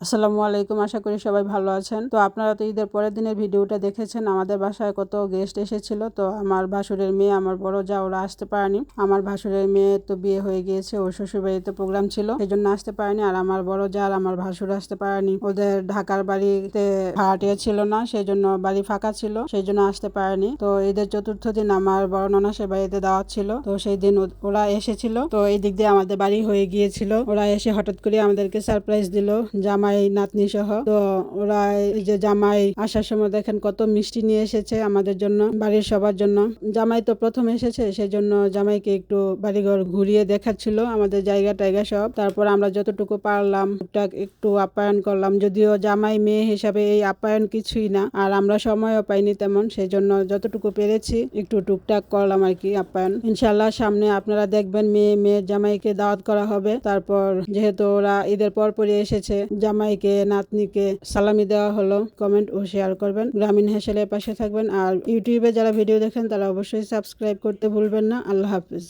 আসসালামু আলাইকুম, আশা করি সবাই ভালো আছেন। তো আপনারা তো ঈদের পরের দিনের ভিডিওটা দেখেছেন। আমাদের বাসায় কত গেস্ট এসেছিল। তো আমার ভাসুরের মেয়ে, আমার বড় যা, ওরা আসতে পারেনি। আমার ভাসুরের মেয়ে তো বিয়ে হয়ে গিয়েছে, ওর শ্বশুর বাড়িতে প্রোগ্রাম ছিল, সেই জন্য আসতে পারেনি। আর আমার বড় যা আর আমার ভাসুর আসতে পারেনি, ওদের ঢাকার বাড়িতে ভাড়াটিয়া ছিল না, সেই জন্য বাড়ি ফাঁকা ছিল, সেই জন্য আসতে পারেনি। তো ঈদের চতুর্থ দিন আমার বড় ননাসের বাড়িতে দাওয়াত ছিল, তো সেই দিন ওরা এসেছিল। তো এই দিক দিয়ে আমাদের বাড়ি হয়ে গিয়েছিল। ওরা এসে হঠাৎ করে আমাদেরকে সারপ্রাইজ দিল, জামাই নাতনি সহ। তো ওরা এই যে জামাই আসার সময় দেখেন কত মিষ্টি নিয়ে এসেছে আমাদের জন্য, বাড়ির সবার জন্য। জামাই তো প্রথম এসেছে, সেই জন্য জামাইকে একটু বাড়িঘর ঘুরিয়ে দেখাচ্ছিল, আমাদের জায়গা টায়গা সব। তারপর আমরা যতটুকু পারলাম টুকটাক একটু আপ্যায়ন করলাম, যদিও জামাই মেয়ে হিসাবে এই আপ্যায়ন কিছুই না, আর আমরা সময়ও পাইনি তেমন, সেই জন্য যতটুকু পেরেছি একটু টুকটাক করলাম আর কি আপ্যায়ন। ইনশাল্লাহ সামনে আপনারা দেখবেন মেয়ের জামাইকে দাওয়াত করা হবে। তারপর যেহেতু ওরা ঈদের পরপরই এসেছে, জামাইকে নাতনিকে সালামি দেওয়া হলো। কমেন্ট ও শেয়ার করবেন, গ্রামীণ হেসেলের পাশে থাকবেন। আর ইউটিউবে যারা ভিডিও দেখেন তারা অবশ্যই সাবস্ক্রাইব করতে ভুলবেন না। আল্লাহ হাফিজ।